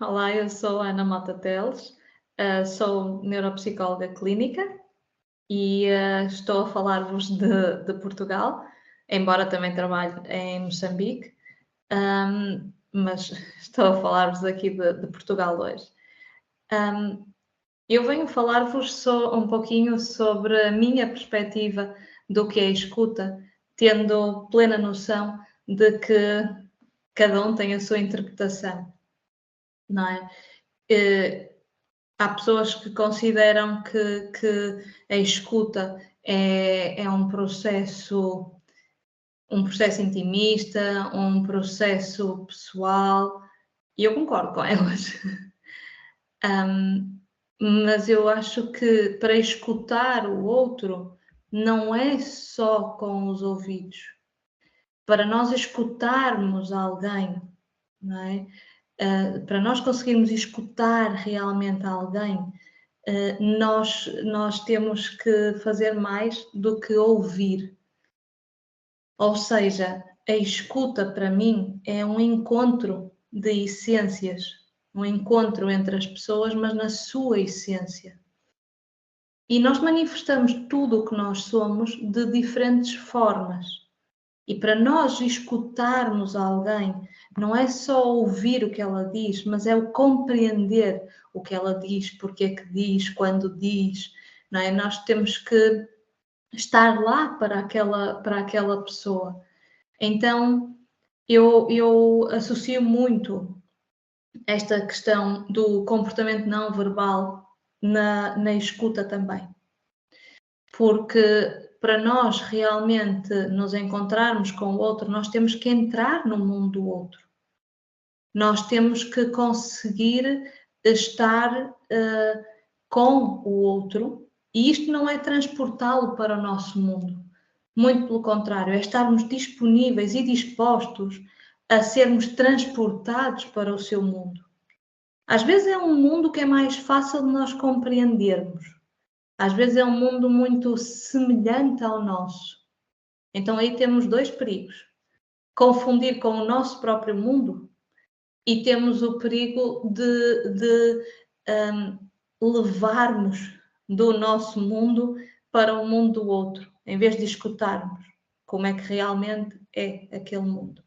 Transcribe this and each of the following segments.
Olá, eu sou a Ana Mota Teles, sou neuropsicóloga clínica e estou a falar-vos de Portugal, embora também trabalhe em Moçambique, mas estou a falar-vos aqui de Portugal hoje. Ahm, eu venho falar-vos só um pouquinho sobre a minha perspectiva do que é a escuta, tendo plena noção de que cada um tem a sua interpretação, não é? Há pessoas que consideram que a escuta é um processo intimista, um processo pessoal, e eu concordo com elas. Mas eu acho que para escutar o outro não é só com os ouvidos. Para nós escutarmos alguém, não é? Para nós conseguirmos escutar realmente alguém, nós temos que fazer mais do que ouvir. Ou seja, a escuta para mim é um encontro de essências, um encontro entre as pessoas, mas na sua essência. E nós manifestamos tudo o que nós somos de diferentes formas. E para nós escutarmos alguém, não é só ouvir o que ela diz, mas é o compreender o que ela diz, porque é que diz, quando diz, não é? Nós temos que estar lá para aquela pessoa. Então, eu associo muito esta questão do comportamento não verbal na escuta também. Porque para nós realmente nos encontrarmos com o outro, nós temos que entrar no mundo do outro. Nós temos que conseguir estar com o outro, e isto não é transportá-lo para o nosso mundo. Muito pelo contrário, é estarmos disponíveis e dispostos a sermos transportados para o seu mundo. Às vezes é um mundo que é mais fácil de nós compreendermos. Às vezes é um mundo muito semelhante ao nosso. Então aí temos dois perigos. Confundir com o nosso próprio mundo e temos o perigo de levarmos do nosso mundo para o mundo do outro, em vez de escutarmos como é que realmente é aquele mundo.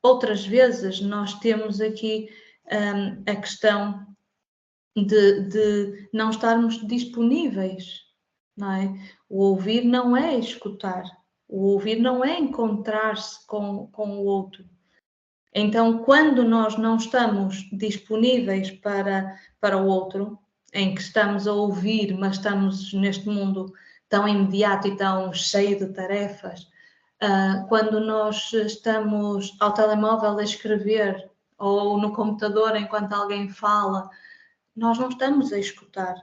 Outras vezes nós temos aqui a questão de não estarmos disponíveis, não é? O ouvir não é escutar, o ouvir não é encontrar-se com o outro. Então, quando nós não estamos disponíveis para o outro, em que estamos a ouvir, mas estamos neste mundo tão imediato e tão cheio de tarefas, quando nós estamos ao telemóvel a escrever ou no computador enquanto alguém fala, nós não estamos a escutar.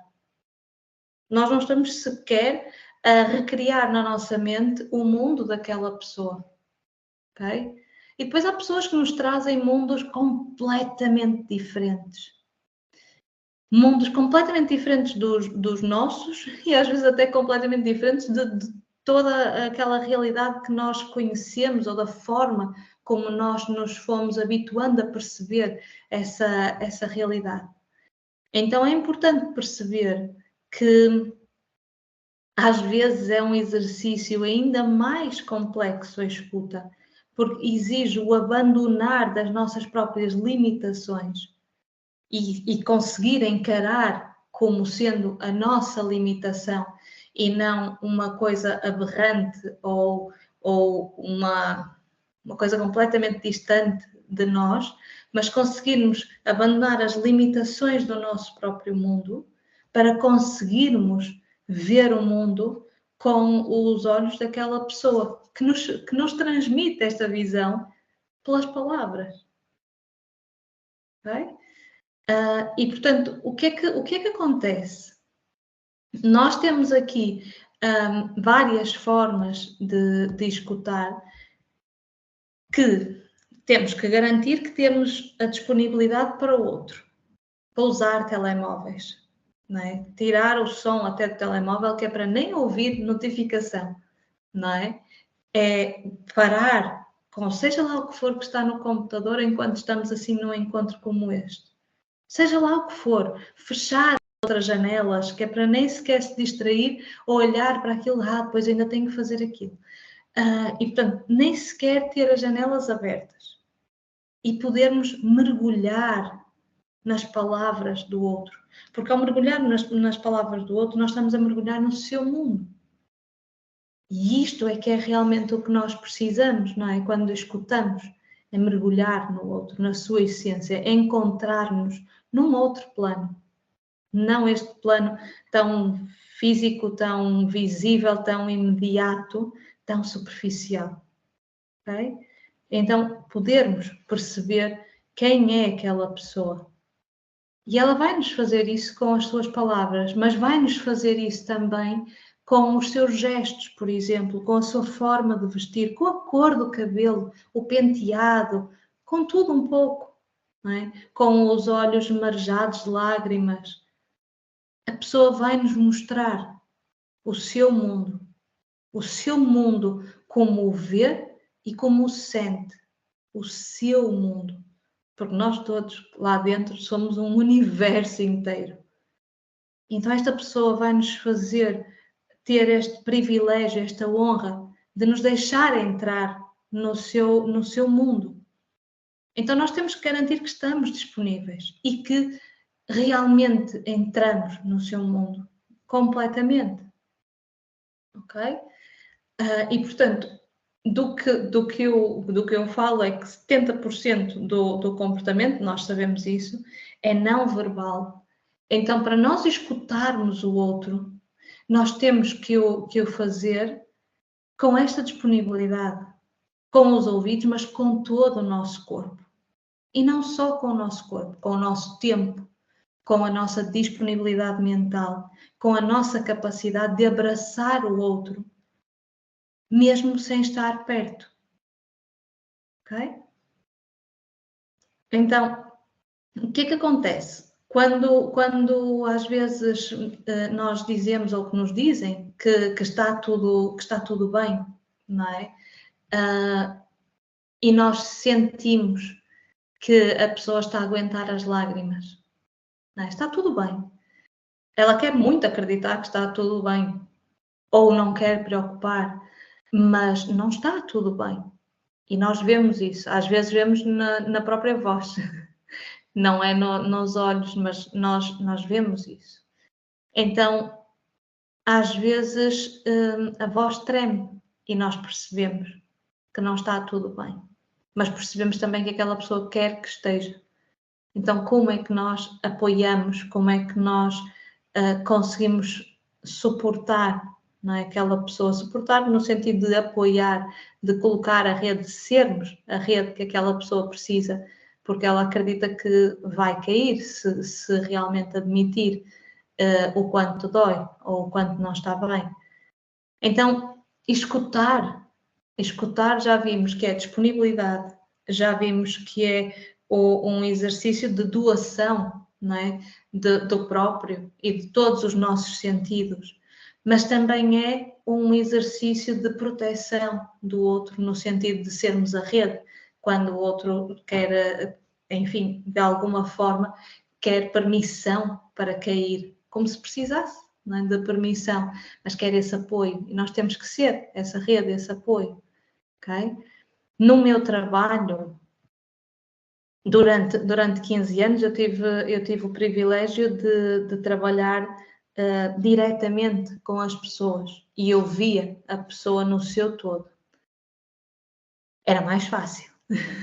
Nós não estamos sequer a recriar na nossa mente o mundo daquela pessoa. Ok? E depois há pessoas que nos trazem mundos completamente diferentes. Mundos completamente diferentes dos nossos e às vezes até completamente diferentes de toda aquela realidade que nós conhecemos ou da forma como nós nos fomos habituando a perceber essa realidade. Então é importante perceber que às vezes é um exercício ainda mais complexo a escuta, porque exige o abandonar das nossas próprias limitações e conseguir encarar como sendo a nossa limitação e não uma coisa aberrante ou uma coisa completamente distante de nós, mas conseguirmos abandonar as limitações do nosso próprio mundo para conseguirmos ver o mundo com os olhos daquela pessoa que nos transmite esta visão pelas palavras. Okay? E, portanto, o que é que acontece? Nós temos aqui várias formas de escutar que temos que garantir que temos a disponibilidade para o outro. Pousar telemóveis, não é? Tirar o som até do telemóvel, que é para nem ouvir notificação, não é? É parar com seja lá o que for que está no computador enquanto estamos assim num encontro como este. Seja lá o que for, fechar outras janelas, que é para nem sequer se distrair ou olhar para aquilo, depois ainda tenho que fazer aquilo. E, portanto, nem sequer ter as janelas abertas e podermos mergulhar nas palavras do outro. Porque ao mergulhar nas palavras do outro, nós estamos a mergulhar no seu mundo. E isto é que é realmente o que nós precisamos, não é? Quando escutamos, é mergulhar no outro, na sua essência, é encontrar-nos num outro plano. Não este plano tão físico, tão visível, tão imediato, tão superficial. Okay? Então, podermos perceber quem é aquela pessoa. E ela vai nos fazer isso com as suas palavras, mas vai nos fazer isso também com os seus gestos, por exemplo, com a sua forma de vestir, com a cor do cabelo, o penteado, com tudo um pouco, não é? Com os olhos marejados de lágrimas. A pessoa vai nos mostrar o seu mundo como o vê e como o sente, o seu mundo. Porque nós todos lá dentro somos um universo inteiro. Então esta pessoa vai nos fazer ter este privilégio, esta honra de nos deixar entrar no seu mundo. Então nós temos que garantir que estamos disponíveis e que realmente entramos no seu mundo completamente. Ok? E portanto, do que eu falo é que 70% do comportamento, nós sabemos isso, é não verbal. Então, para nós escutarmos o outro, nós temos que o fazer com esta disponibilidade, com os ouvidos, mas com todo o nosso corpo. E não só com o nosso corpo, com o nosso tempo, com a nossa disponibilidade mental, com a nossa capacidade de abraçar o outro, mesmo sem estar perto. Ok? Então, o que é que acontece? Quando às vezes nós dizemos ou que nos dizem que está tudo bem, não é? E nós sentimos que a pessoa está a aguentar as lágrimas, não é? Está tudo bem. Ela quer muito acreditar que está tudo bem, ou não quer preocupar, mas não está tudo bem. E nós vemos isso, às vezes vemos na própria voz. Não é nos olhos, mas nós vemos isso. Então, às vezes, a voz treme e nós percebemos que não está tudo bem. Mas percebemos também que aquela pessoa quer que esteja. Então, como é que nós apoiamos, como é que nós conseguimos suportar, não é? Aquela pessoa? Suportar no sentido de apoiar, de colocar a rede, de sermos a rede que aquela pessoa precisa, porque ela acredita que vai cair se realmente admitir o quanto dói ou o quanto não está bem. Então, escutar já vimos que é disponibilidade, já vimos que é um exercício de doação, não é? Do próprio e de todos os nossos sentidos, mas também é um exercício de proteção do outro, no sentido de sermos a rede, quando o outro quer, enfim, de alguma forma, quer permissão para cair, como se precisasse, não é? De permissão, mas quer esse apoio, e nós temos que ser essa rede, esse apoio. Okay? No meu trabalho, durante 15 anos, eu tive o privilégio de trabalhar diretamente com as pessoas e eu via a pessoa no seu todo. Era mais fácil,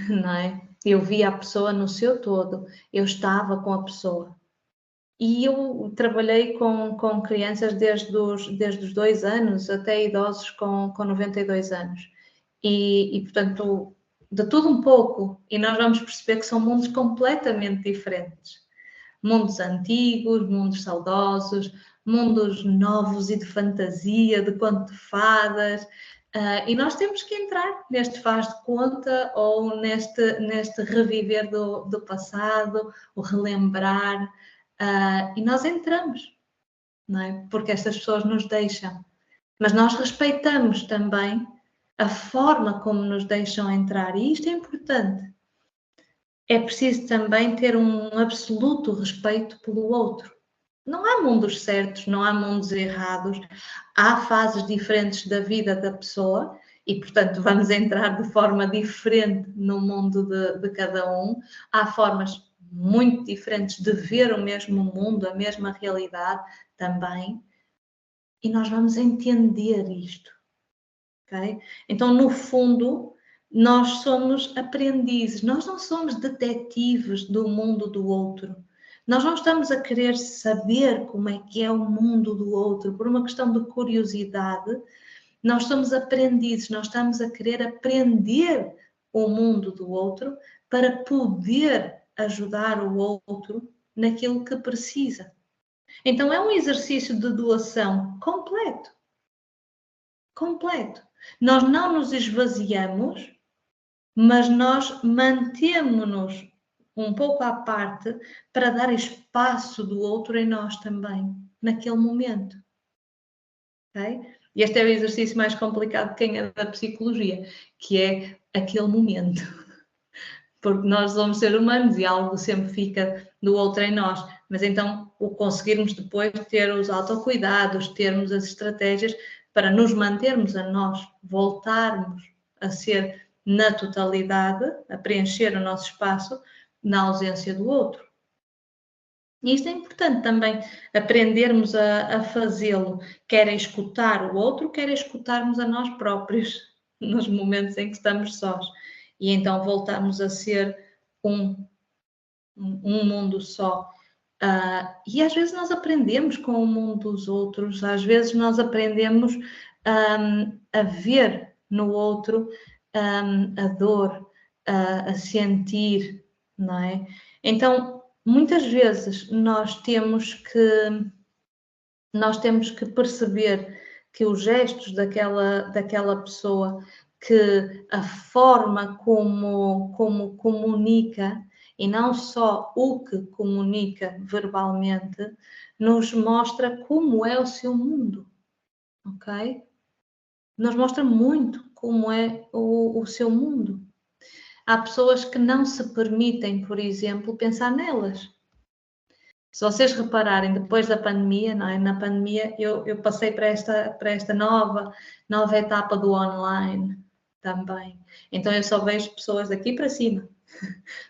não é? Eu via a pessoa no seu todo, eu estava com a pessoa. E eu trabalhei com crianças desde os 2 anos até idosos com 92 anos. E, portanto, de tudo um pouco. E nós vamos perceber que são mundos completamente diferentes. Mundos antigos, mundos saudosos, mundos novos e de fantasia, de conto de fadas. E nós temos que entrar neste faz de conta ou neste reviver do passado, o relembrar. E nós entramos, não é? Porque estas pessoas nos deixam. Mas nós respeitamos também a forma como nos deixam entrar, e isto é importante. É preciso também ter um absoluto respeito pelo outro. Não há mundos certos, não há mundos errados, há fases diferentes da vida da pessoa e, portanto, vamos entrar de forma diferente no mundo de cada um. Há formas muito diferentes de ver o mesmo mundo, a mesma realidade também, e nós vamos entender isto, ok? Então, no fundo, nós somos aprendizes, nós não somos detetives do mundo do outro. Nós não estamos a querer saber como é que é o mundo do outro por uma questão de curiosidade. Nós somos aprendizes, nós estamos a querer aprender o mundo do outro para poder ajudar o outro naquilo que precisa. Então é um exercício de doação completo. Completo. Nós não nos esvaziamos, mas nós mantemos-nos um pouco à parte para dar espaço do outro em nós também, naquele momento. Okay? E este é o exercício mais complicado de quem é da psicologia, que é aquele momento. Porque nós somos seres humanos e algo sempre fica do outro em nós. Mas então, o conseguirmos depois ter os autocuidados, termos as estratégias para nos mantermos a nós, voltarmos a ser na totalidade, a preencher o nosso espaço na ausência do outro. E isto é importante também, aprendermos a fazê-lo, quer a escutar o outro, quer a escutarmos a nós próprios, nos momentos em que estamos sós. E então voltamos a ser um mundo só. E às vezes nós aprendemos com o mundo dos outros, às vezes nós aprendemos a ver no outro a dor, a sentir, não é? Então, muitas vezes nós temos que perceber que os gestos daquela pessoa, que a forma como comunica, e não só o que comunica verbalmente, nos mostra como é o seu mundo, ok? Nos mostra muito como é o seu mundo. Há pessoas que não se permitem, por exemplo, pensar nelas. Se vocês repararem, depois da pandemia, não é? Na pandemia eu passei para esta nova etapa do online também. Então eu só vejo pessoas daqui para cima.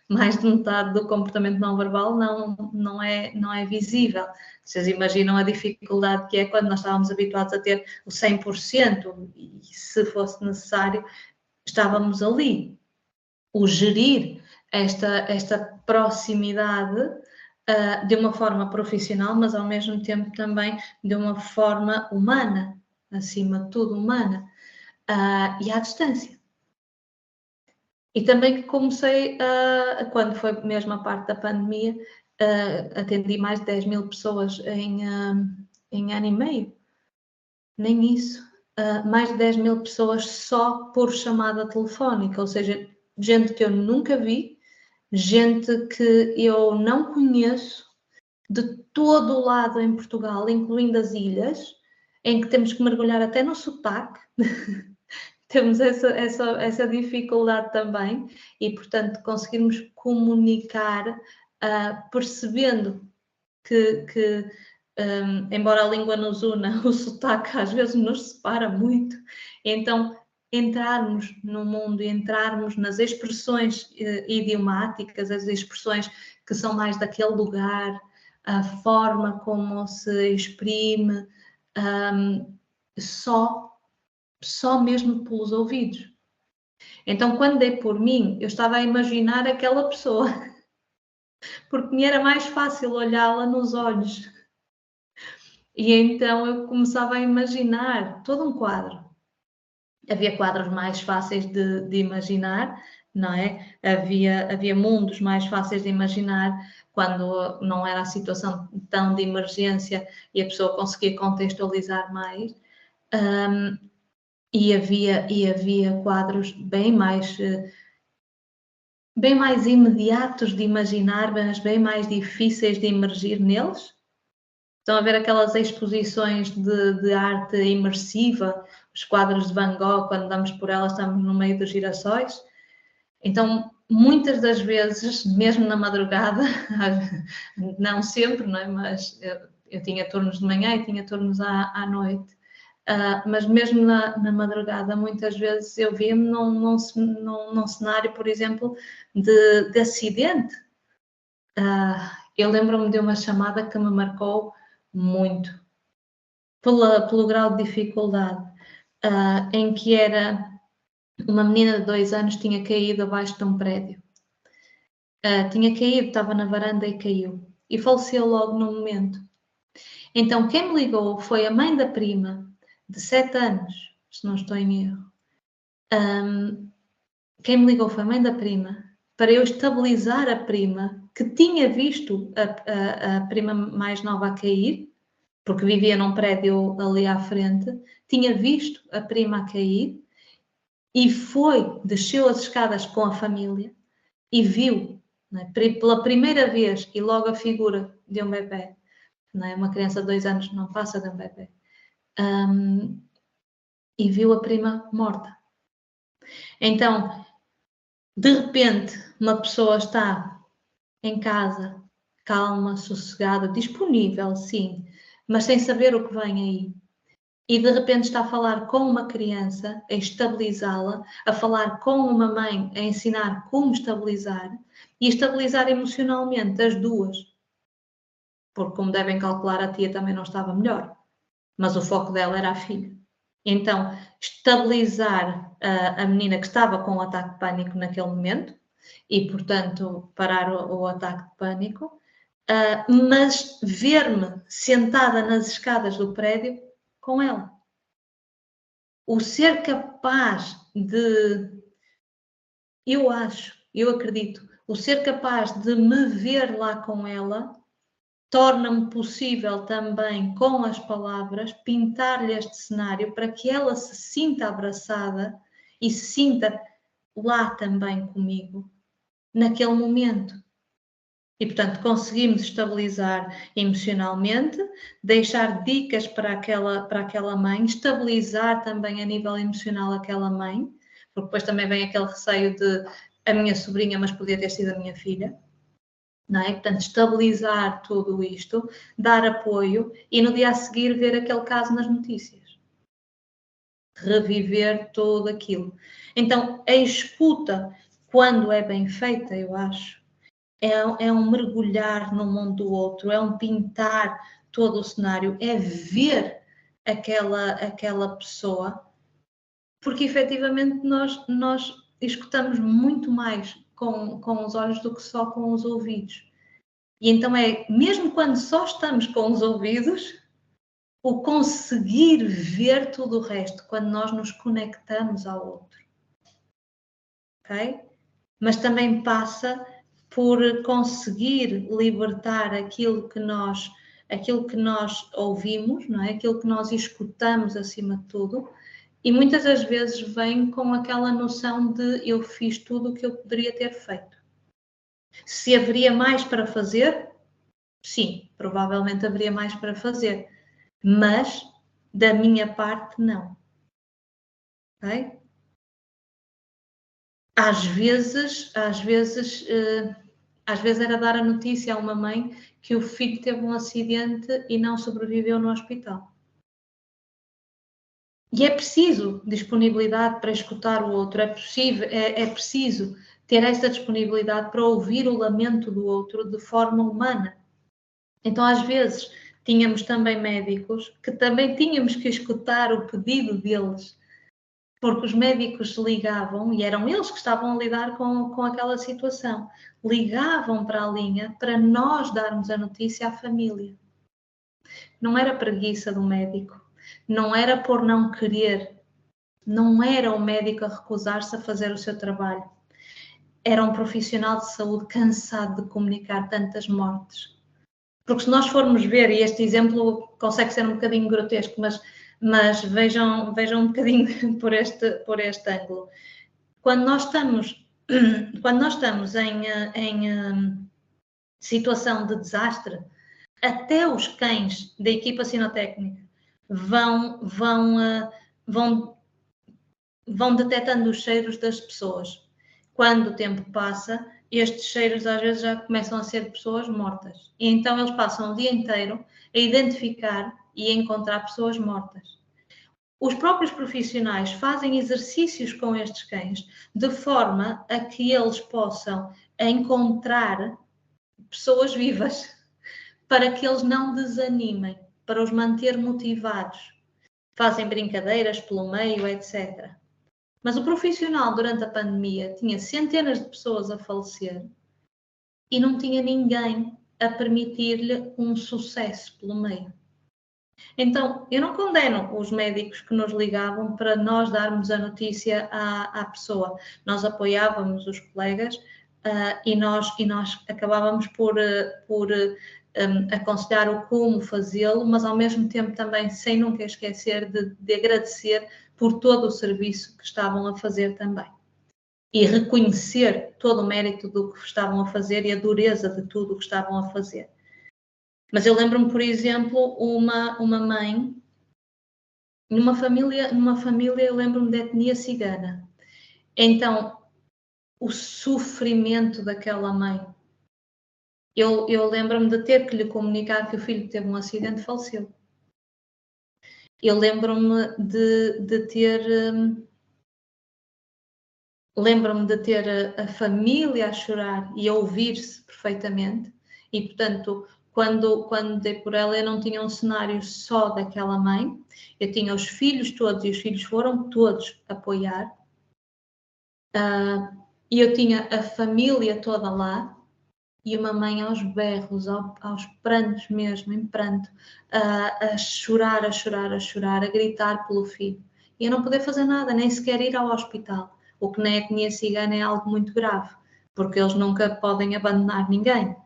Mais de metade do comportamento não verbal não é visível. Vocês imaginam a dificuldade que é quando nós estávamos habituados a ter o 100% e, se fosse necessário, estávamos ali. O gerir esta proximidade de uma forma profissional, mas ao mesmo tempo também de uma forma humana, acima de tudo humana, e à distância. E também que comecei, quando foi mesmo a parte da pandemia, atendi mais de 10 mil pessoas em ano e meio. Nem isso. Mais de 10 mil pessoas só por chamada telefónica, ou seja, gente que eu nunca vi, gente que eu não conheço, de todo o lado em Portugal, incluindo as ilhas, em que temos que mergulhar até no sotaque. Temos essa dificuldade também e, portanto, conseguirmos comunicar percebendo que embora a língua nos una, o sotaque às vezes nos separa muito. Então, entrarmos no mundo e entrarmos nas expressões idiomáticas, as expressões que são mais daquele lugar, a forma como se exprime, só mesmo pelos ouvidos. Então, quando dei por mim, eu estava a imaginar aquela pessoa, porque me era mais fácil olhá-la nos olhos. E então eu começava a imaginar todo um quadro. Havia quadros mais fáceis de imaginar, não é? Havia mundos mais fáceis de imaginar quando não era a situação tão de emergência e a pessoa conseguia contextualizar mais. E havia quadros bem mais imediatos de imaginar, mas bem mais difíceis de emergir neles. Estão a ver aquelas exposições de arte imersiva, os quadros de Van Gogh, quando damos por elas, estamos no meio dos girassóis. Então, muitas das vezes, mesmo na madrugada, não sempre, não é? Mas eu tinha turnos de manhã e tinha turnos à noite. Mas mesmo na madrugada, muitas vezes eu via-me num cenário, por exemplo, de acidente. Eu lembro-me de uma chamada que me marcou muito, pelo grau de dificuldade, em que era uma menina de 2 anos tinha caído abaixo de um prédio. Tinha caído, estava na varanda e caiu. E faleceu logo no momento. Então, quem me ligou foi a mãe da prima, de 7 anos, se não estou em erro. Quem me ligou foi a mãe da prima, para eu estabilizar a prima, que tinha visto a prima mais nova a cair, porque vivia num prédio ali à frente, tinha visto a prima a cair e desceu as escadas com a família e viu, não é, pela primeira vez, e logo a figura de um bebê, não é? Uma criança de 2 anos não passa de um bebê, e viu a prima morta. Então, de repente, uma pessoa está em casa, calma, sossegada, disponível, sim, mas sem saber o que vem aí. E de repente está a falar com uma criança, a estabilizá-la, a falar com uma mãe, a ensinar como estabilizar e estabilizar emocionalmente as duas. Porque, como devem calcular, a tia também não estava melhor, mas o foco dela era a filha. Então, estabilizar a menina que estava com um ataque de pânico naquele momento e, portanto, parar o ataque de pânico, mas ver-me sentada nas escadas do prédio com ela. O ser capaz de, eu acredito, o ser capaz de me ver lá com ela torna-me possível também, com as palavras, pintar-lhe este cenário para que ela se sinta abraçada e se sinta lá também comigo, naquele momento. E, portanto, conseguimos estabilizar emocionalmente, deixar dicas para aquela mãe, estabilizar também a nível emocional aquela mãe, porque depois também vem aquele receio de a minha sobrinha, mas podia ter sido a minha filha. Não é? Portanto, estabilizar tudo isto, dar apoio e no dia a seguir ver aquele caso nas notícias. Reviver tudo aquilo. Então, a escuta, quando é bem feita, eu acho, é um mergulhar no mundo do outro, é um pintar todo o cenário, é ver aquela pessoa, porque efetivamente nós escutamos muito mais com os olhos do que só com os ouvidos. E então mesmo quando só estamos com os ouvidos, o conseguir ver tudo o resto, quando nós nos conectamos ao outro. Ok? Mas também passa por conseguir libertar aquilo que nós ouvimos, não é? Aquilo que nós escutamos acima de tudo, e muitas das vezes vem com aquela noção de eu fiz tudo o que eu poderia ter feito. Se haveria mais para fazer, sim, provavelmente haveria mais para fazer, mas da minha parte não. Ok? Às vezes era dar a notícia a uma mãe que o filho teve um acidente e não sobreviveu no hospital. E é preciso disponibilidade para escutar o outro, é preciso ter essa disponibilidade para ouvir o lamento do outro de forma humana. Então, às vezes, tínhamos também médicos que também tínhamos que escutar o pedido deles, porque os médicos ligavam, e eram eles que estavam a lidar com aquela situação, ligavam para a linha para nós darmos a notícia à família. Não era preguiça do médico, não era por não querer, não era o médico a recusar-se a fazer o seu trabalho. Era um profissional de saúde cansado de comunicar tantas mortes. Porque se nós formos ver, e este exemplo consegue ser um bocadinho grotesco, mas vejam um bocadinho por este ângulo. Quando nós estamos em situação de desastre, até os cães da equipa sinotécnica vão vão detectando os cheiros das pessoas. Quando o tempo passa, estes cheiros às vezes já começam a ser pessoas mortas. E então eles passam o dia inteiro a identificar e a encontrar pessoas mortas. Os próprios profissionais fazem exercícios com estes cães de forma a que eles possam encontrar pessoas vivas, para que eles não desanimem, para os manter motivados. Fazem brincadeiras pelo meio, etc. Mas o profissional, durante a pandemia, tinha centenas de pessoas a falecer e não tinha ninguém a permitir-lhe um sucesso pelo meio. Então, eu não condeno os médicos que nos ligavam para nós darmos a notícia à pessoa. Nós apoiávamos os colegas e nós acabávamos por aconselhar o como fazê-lo, mas ao mesmo tempo também sem nunca esquecer de agradecer por todo o serviço que estavam a fazer também. E reconhecer todo o mérito do que estavam a fazer e a dureza de tudo o que estavam a fazer. Mas eu lembro-me, por exemplo, uma mãe, numa família eu lembro-me de etnia cigana. Então, o sofrimento daquela mãe. Eu lembro-me de ter que lhe comunicar que o filho teve um acidente e faleceu. Eu lembro-me de ter... Lembro-me de ter a família a chorar e a ouvir-se perfeitamente. E, portanto, quando dei por ela, eu não tinha um cenário só daquela mãe. Eu tinha os filhos todos e os filhos foram todos apoiar. E eu tinha a família toda lá e uma mãe aos berros, aos prantos mesmo, em pranto, a chorar, a chorar, a chorar, a gritar pelo filho. E eu não poder fazer nada, nem sequer ir ao hospital. O que na etnia cigana é algo muito grave, porque eles nunca podem abandonar ninguém.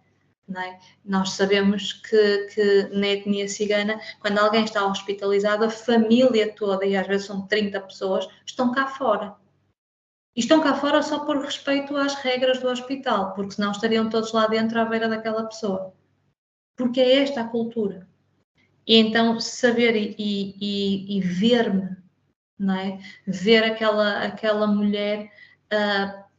Não é? Nós sabemos que na etnia cigana, quando alguém está hospitalizado, a família toda, e às vezes são 30 pessoas, estão cá fora. E estão cá fora só por respeito às regras do hospital, porque senão estariam todos lá dentro à beira daquela pessoa. Porque é esta a cultura. E então saber e ver-me, não é? Ver aquela mulher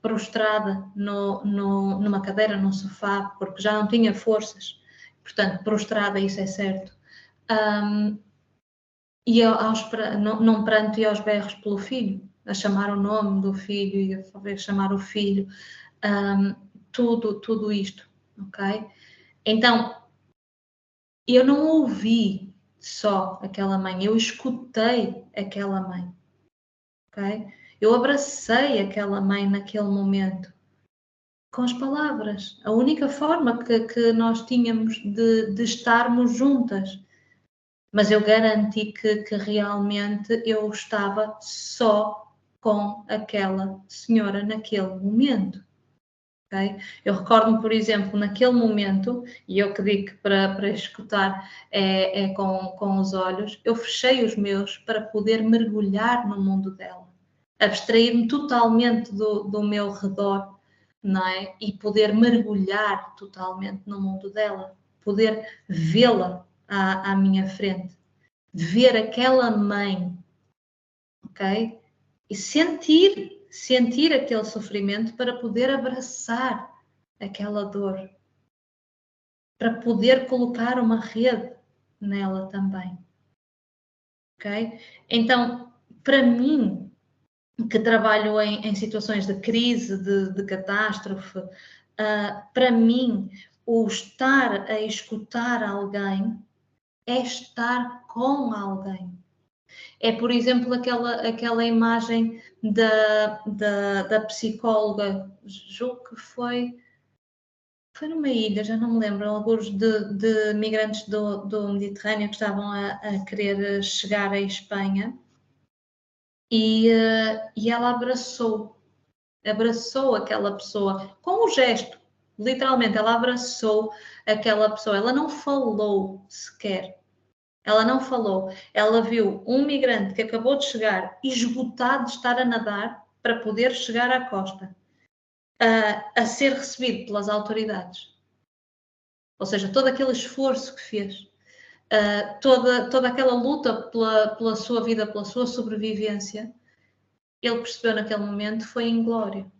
prostrada numa cadeira, num sofá, porque já não tinha forças. Portanto, prostrada, isso é certo. E num pranto e aos berros pelo filho, a chamar o nome do filho e a chamar o filho, tudo isto, ok? Então, eu não ouvi só aquela mãe, eu escutei aquela mãe, ok? Eu abracei aquela mãe naquele momento, com as palavras. A única forma que nós tínhamos de estarmos juntas. Mas eu garanti que realmente eu estava só com aquela senhora naquele momento. Okay? Eu recordo-me, por exemplo, naquele momento, e eu que digo que para escutar é com os olhos, eu fechei os meus para poder mergulhar no mundo dela, abstrair-me totalmente do meu redor, não é? E poder mergulhar totalmente no mundo dela, poder vê-la à minha frente, ver aquela mãe, ok? E sentir aquele sofrimento para poder abraçar aquela dor, para poder colocar uma rede nela também, ok? Então, para mim, que trabalho em situações de crise, de catástrofe, para mim, o estar a escutar alguém é estar com alguém. É, por exemplo, aquela imagem da psicóloga, julgo que foi numa ilha, já não me lembro, alguns de migrantes do Mediterrâneo que estavam a querer chegar à Espanha e ela abraçou aquela pessoa com um gesto, literalmente, ela abraçou aquela pessoa, ela não falou sequer. Ela não falou. Ela viu um migrante que acabou de chegar, esgotado de estar a nadar para poder chegar à costa, a ser recebido pelas autoridades. Ou seja, todo aquele esforço que fez. toda aquela luta pela sua vida, pela sua sobrevivência, ele percebeu naquele momento foi inglório,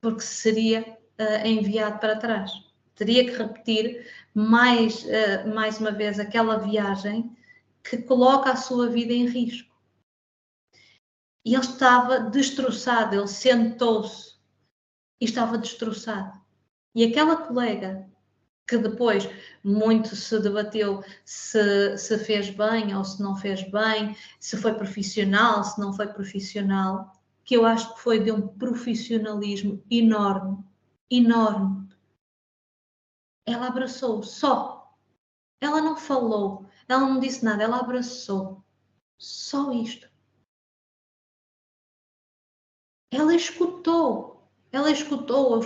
porque seria enviado para trás. Teria que repetir mais uma vez aquela viagem que coloca a sua vida em risco. E ele estava destroçado, ele sentou-se e estava destroçado. E aquela colega, que depois muito se debateu se fez bem ou se não fez bem, se foi profissional, se não foi profissional, que eu acho que foi de um profissionalismo enorme, enorme. Ela abraçou só. Ela não falou, ela não disse nada, ela abraçou. Só isto. Ela escutou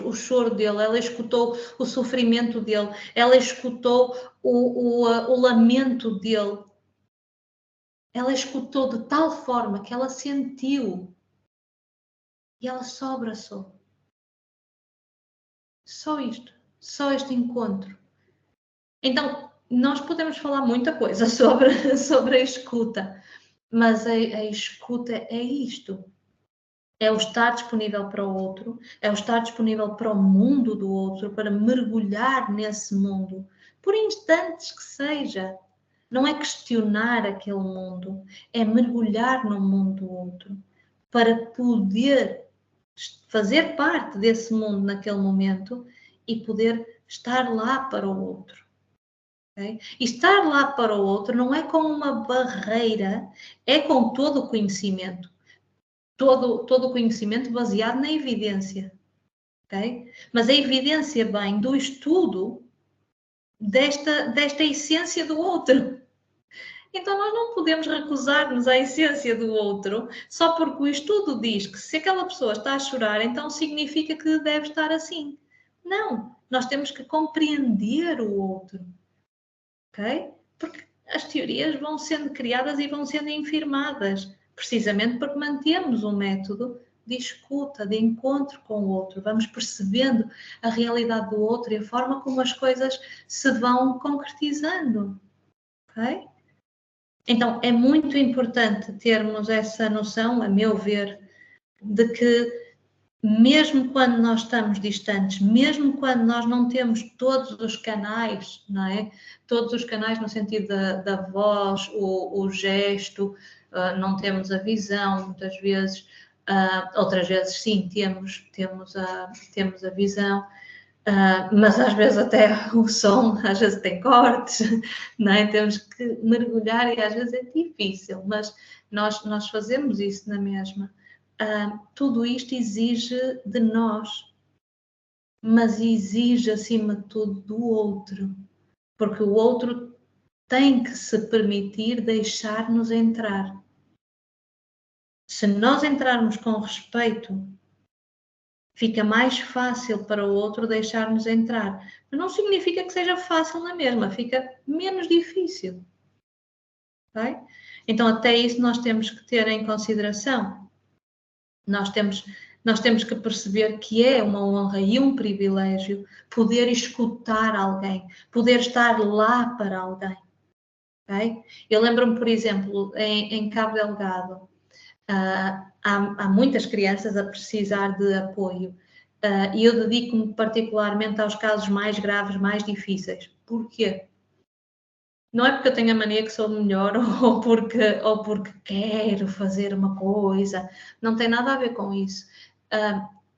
o choro dele, ela escutou o sofrimento dele, ela escutou o lamento dele. Ela escutou de tal forma que ela sentiu e ela só abraçou. Só isto, só este encontro. Então, nós podemos falar muita coisa sobre a escuta, mas a escuta é isto. É o estar disponível para o outro, é o estar disponível para o mundo do outro, para mergulhar nesse mundo, por instantes que seja. Não é questionar aquele mundo, é mergulhar no mundo do outro, para poder fazer parte desse mundo naquele momento e poder estar lá para o outro. Okay? E estar lá para o outro não é com uma barreira, é com todo o conhecimento. Todo o conhecimento baseado na evidência. Okay? Mas a evidência vem do estudo desta essência do outro. Então nós não podemos recusar-nos à essência do outro só porque o estudo diz que se aquela pessoa está a chorar, então significa que deve estar assim. Não, nós temos que compreender o outro. Ok? Porque as teorias vão sendo criadas e vão sendo infirmadas, precisamente porque mantemos um método de escuta, de encontro com o outro. Vamos percebendo a realidade do outro e a forma como as coisas se vão concretizando. Ok? Então, é muito importante termos essa noção, a meu ver, de que mesmo quando nós estamos distantes, mesmo quando nós não temos todos os canais, não é? Todos os canais no sentido da voz, o gesto, não temos a visão, muitas vezes, outras vezes sim, temos a visão, mas às vezes até o som, às vezes tem cortes, não é? Temos que mergulhar e às vezes é difícil, mas nós fazemos isso na mesma. Tudo isto exige de nós, mas exige acima de tudo do outro, porque o outro tem que se permitir deixar-nos entrar. Se nós entrarmos com respeito, fica mais fácil para o outro deixar-nos entrar. Mas não significa que seja fácil na mesma, fica menos difícil. Okay? Então, até isso nós temos que ter em consideração. Nós temos que perceber que é uma honra e um privilégio poder escutar alguém, poder estar lá para alguém. Okay? Eu lembro-me, por exemplo, em Cabo Delgado, há muitas crianças a precisar de apoio e eu dedico-me particularmente aos casos mais graves, mais difíceis. Porquê? Não é porque eu tenho a mania que sou melhor ou porque quero fazer uma coisa, não tem nada a ver com isso.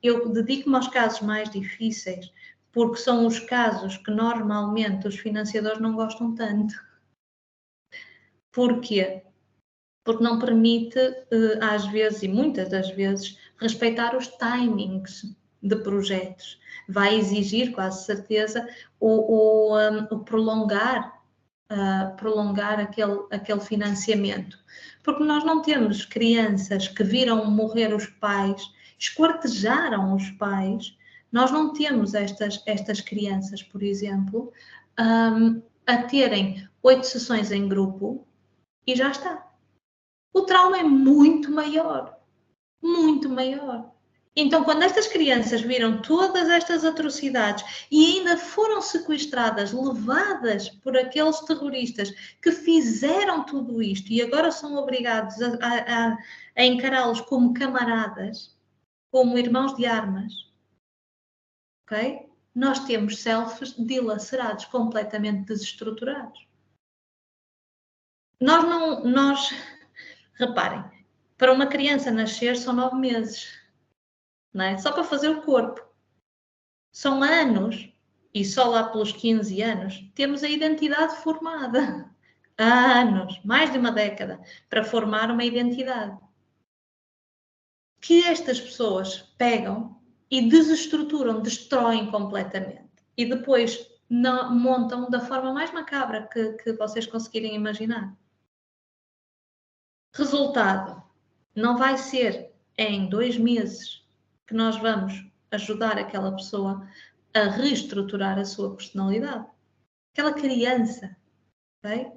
Eu dedico-me aos casos mais difíceis porque são os casos que normalmente os financiadores não gostam tanto. Porquê? Porque não permite, às vezes, e muitas das vezes, respeitar os timings de projetos. Vai exigir, quase certeza, o prolongar aquele financiamento. Porque nós não temos crianças que viram morrer os pais, esquartejaram os pais, nós não temos estas crianças, por exemplo, a terem 8 sessões em grupo e já está. O trauma é muito maior, muito maior. Então, quando estas crianças viram todas estas atrocidades e ainda foram sequestradas, levadas por aqueles terroristas que fizeram tudo isto e agora são obrigados a encará-los como camaradas, como irmãos de armas, ok? Nós temos selfies dilacerados, completamente desestruturados. Reparem, para uma criança nascer são 9 meses, não é? Só para fazer o corpo. São anos, e só lá pelos 15 anos, temos a identidade formada. Há anos, mais de uma década, para formar uma identidade. Que estas pessoas pegam e desestruturam, destroem completamente. E depois montam da forma mais macabra que vocês conseguirem imaginar. Resultado, não vai ser em 2 meses que nós vamos ajudar aquela pessoa a reestruturar a sua personalidade. Aquela criança, ok?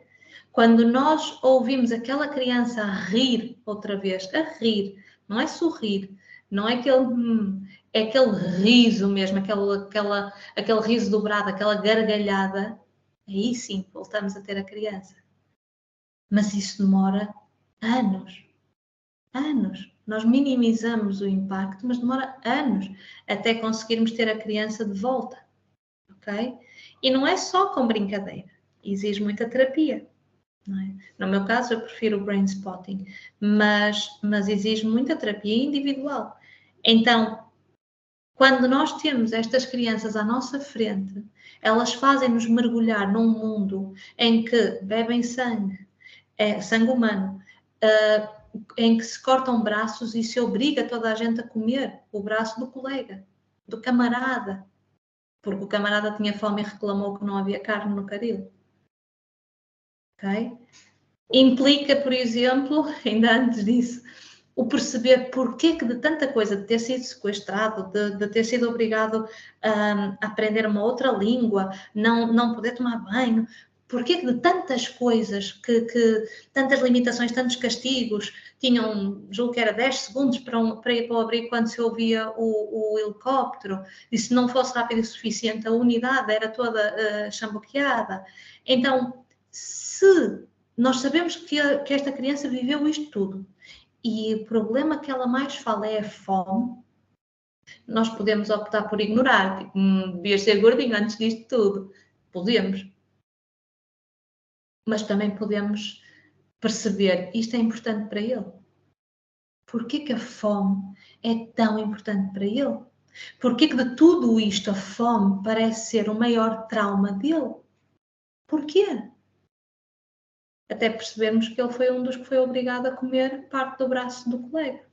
Quando nós ouvimos aquela criança a rir outra vez, a rir, não é sorrir, não é é aquele riso mesmo, aquele riso dobrado, aquela gargalhada, aí sim voltamos a ter a criança. Mas isso demora anos. Anos. Nós minimizamos o impacto, mas demora anos até conseguirmos ter a criança de volta, ok? E não é só com brincadeira, exige muita terapia, não é? No meu caso, eu prefiro o brain spotting, mas exige muita terapia individual. Então, quando nós temos estas crianças à nossa frente, elas fazem-nos mergulhar num mundo em que bebem sangue, sangue humano, em que se cortam braços e se obriga toda a gente a comer o braço do colega, do camarada, porque o camarada tinha fome e reclamou que não havia carne no caril. Ok? Implica, por exemplo, ainda antes disso, o perceber porquê que de tanta coisa, de ter sido sequestrado, de ter sido obrigado a aprender uma outra língua, não poder tomar banho, porquê que de tantas coisas, tantas limitações, tantos castigos, tinham, julgo que era 10 segundos para ir para o abrigo quando se ouvia o helicóptero, e se não fosse rápido o suficiente, a unidade era toda chamboqueada. Então, se nós sabemos que esta criança viveu isto tudo, e o problema que ela mais fala é a fome, nós podemos optar por ignorar, tipo, devias ser gordinho antes disto tudo. Podemos. Mas também podemos perceber, isto é importante para ele. Porquê que a fome é tão importante para ele? Porquê que de tudo isto a fome parece ser o maior trauma dele? Porquê? Até percebermos que ele foi um dos que foi obrigado a comer parte do braço do colega.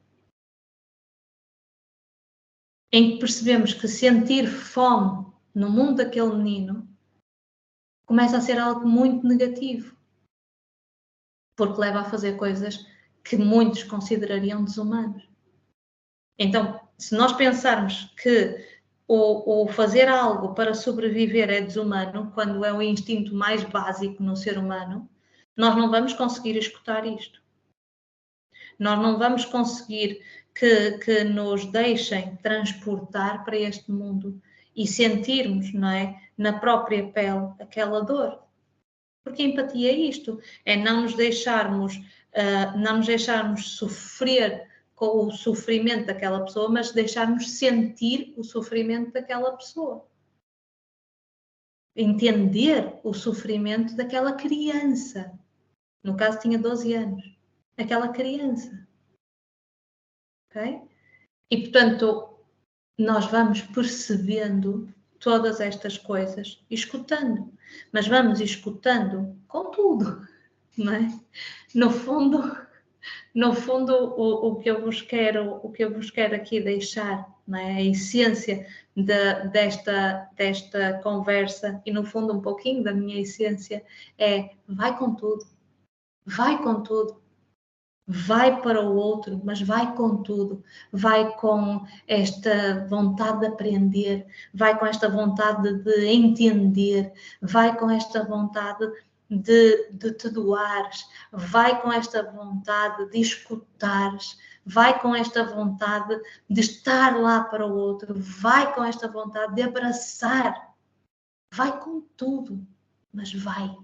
Em que percebemos que sentir fome no mundo daquele menino começa a ser algo muito negativo, porque leva a fazer coisas que muitos considerariam desumanos. Então, se nós pensarmos que o fazer algo para sobreviver é desumano, quando é o instinto mais básico no ser humano, nós não vamos conseguir escutar isto. Nós não vamos conseguir que nos deixem transportar para este mundo e sentirmos, não é, na própria pele aquela dor. Porque a empatia é isto, é não nos deixarmos sofrer com o sofrimento daquela pessoa, mas deixarmos sentir o sofrimento daquela pessoa. Entender o sofrimento daquela criança. No caso, tinha 12 anos. Aquela criança. Ok? E, portanto, nós vamos percebendo todas estas coisas, escutando. Mas vamos escutando com tudo, não é? No fundo, o que eu vos quero aqui deixar, não é? A essência desta conversa e, no fundo, um pouquinho da minha essência é: vai com tudo, vai com tudo. Vai para o outro, mas vai com tudo, vai com esta vontade de aprender, vai com esta vontade de entender, vai com esta vontade de te doares, vai com esta vontade de escutares, vai com esta vontade de estar lá para o outro, vai com esta vontade de abraçar, vai com tudo, mas vai.